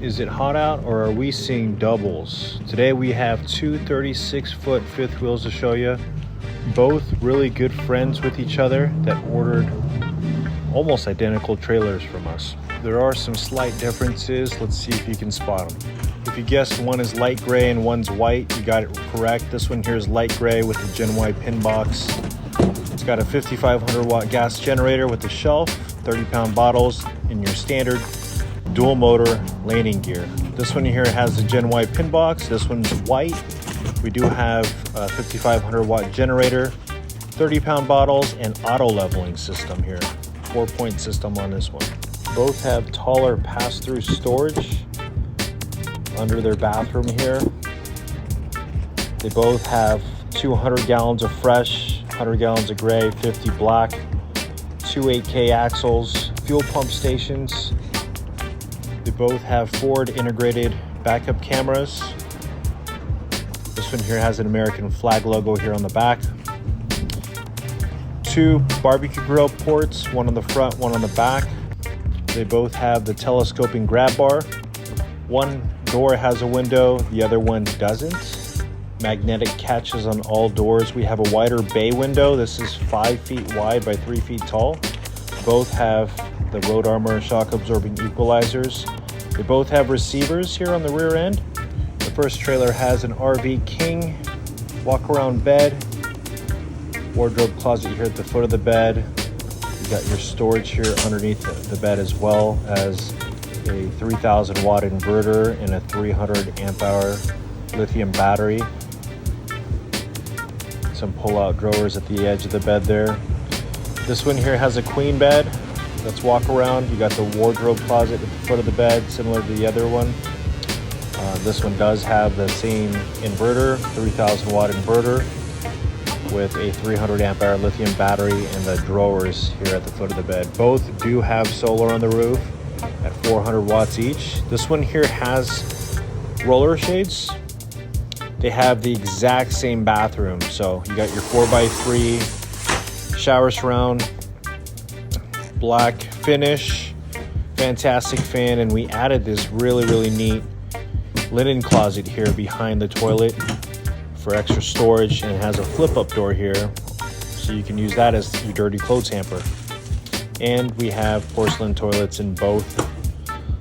Is it hot out or are we seeing doubles? Today we have two 36-foot fifth wheels to show you. Both really good friends with each other that ordered almost identical trailers from us. There are some slight differences. Let's see if you can spot them. If you guessed one is light gray and one's white, you got it correct. This one here is light gray with the Gen Y pin box. It's got a 5,500 watt gas generator with a shelf, 30-pound bottles, and your standard dual motor landing gear. This one here has the Gen Y pin box. This one's white. We do have a 5,500 watt generator, 30-pound bottles, and auto leveling system here. 4-point system on this one. Both have taller pass-through storage under their bathroom here. They both have 200 gallons of fresh, 100 gallons of gray, 50 black, two 8K axles, fuel pump stations. They both have Ford integrated backup cameras. This one here has an American flag logo here on the back. Two barbecue grill ports, one on the front, one on the back. They both have the telescoping grab bar. One door has a window, the other one doesn't. Magnetic catches on all doors. We have a wider bay window. This is 5 feet wide by 3 feet tall. Both have the road armor shock absorbing equalizers. They both have receivers here on the rear end. The first trailer has an RV King walk around bed, wardrobe closet here at the foot of the bed. You got your storage here underneath the bed, as well as a 3,000 watt inverter and a 300 amp hour lithium battery. Some pull-out drawers at the edge of the bed there. This one here has a queen bed. Let's walk around. You got the wardrobe closet at the foot of the bed, similar to the other one. This one does have the same inverter, 3,000 watt inverter with a 300 amp hour lithium battery and the drawers here at the foot of the bed. Both do have solar on the roof at 400 watts each. This one here has roller shades. They have the exact same bathroom. So you got your 4x3 shower surround, black finish, fantastic fan, and we added this really neat linen closet here behind the toilet for extra storage, and it has a flip-up door here, so you can use that as your dirty clothes hamper. And we have porcelain toilets in both.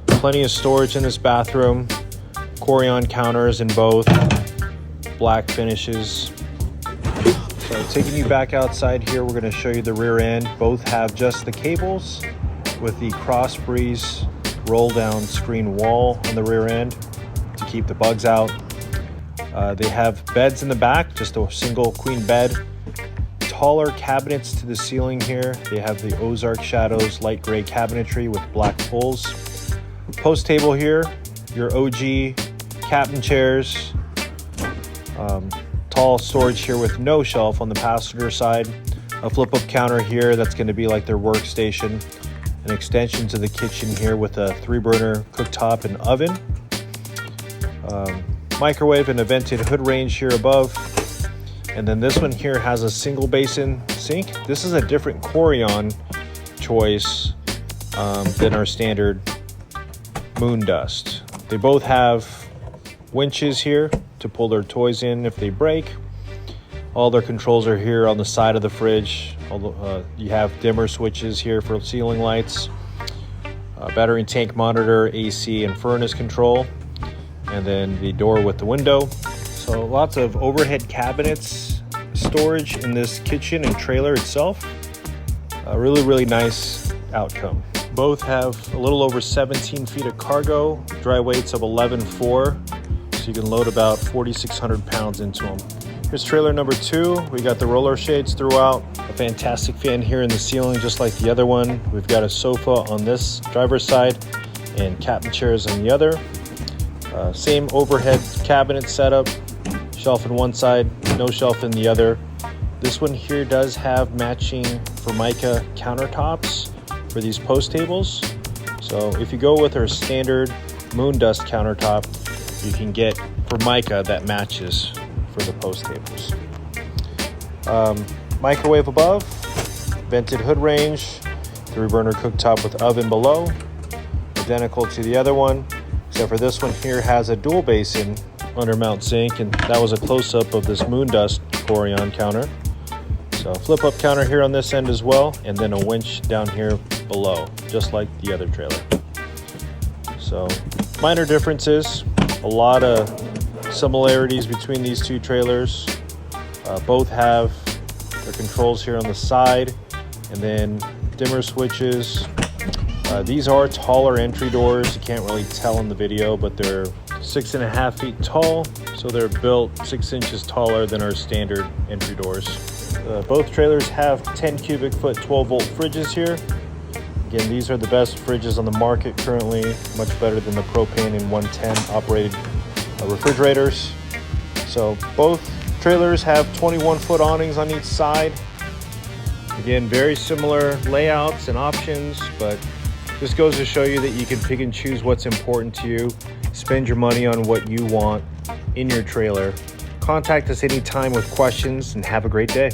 Plenty of storage in this bathroom. Corian counters in both. Black finishes. So taking you back outside here, we're going to show you the rear end. Both have just the cables with the Cross Breeze roll down screen wall on the rear end to keep the bugs out. They have beds in the back, just a single queen bed. Taller cabinets to the ceiling here. They have the Ozark Shadows light gray cabinetry with black pulls. Post table here, your OG captain chairs. Tall storage here with no shelf on the passenger side. A flip-up counter here that's going to be like their workstation. An extension to the kitchen here with a 3-burner cooktop and oven. Microwave and a vented hood range here above. And then this one here has a single basin sink. This is a different Corian choice than our standard Moon Dust. They both have winches here to pull their toys in if they break. All their controls are here on the side of the fridge. You have dimmer switches here for ceiling lights, battery tank monitor, AC and furnace control, and then the door with the window. So lots of overhead cabinets, storage in this kitchen and trailer itself. A really nice outcome. Both have a little over 17 feet of cargo, dry weights of 11.4, so you can load about 4,600 pounds into them. Here's trailer number 2. We got the roller shades throughout, a fantastic fan here in the ceiling just like the other one. We've got a sofa on this driver's side and captain chairs on the other. Same overhead cabinet setup, shelf on one side, no shelf in the other. This one here does have matching Formica countertops for these post tables. So if you go with our standard Moon Dust countertop, you can get Formica that matches for the post tables. Microwave above, vented hood range, 3-burner cooktop with oven below, identical to the other one, except for this one here has a dual basin under mount sink, and that was a close-up of this moon dust Corian counter. So flip up counter here on this end as well, and then a winch down here below, just like the other trailer. So minor differences, a lot of similarities between these two trailers. Both have their controls here on the side, and then dimmer switches. These are taller entry doors. You can't really tell in the video, but they're 6.5 feet tall, so they're built 6 inches taller than our standard entry doors. Both trailers have 10 cubic foot 12 volt fridges here. Again, these are the best fridges on the market currently, much better than the propane and 110 operated refrigerators. So both trailers have 21 foot awnings on each side. Again, very similar layouts and options, but this goes to show you that you can pick and choose what's important to you, spend your money on what you want in your trailer. Contact us anytime with questions, and have a great day.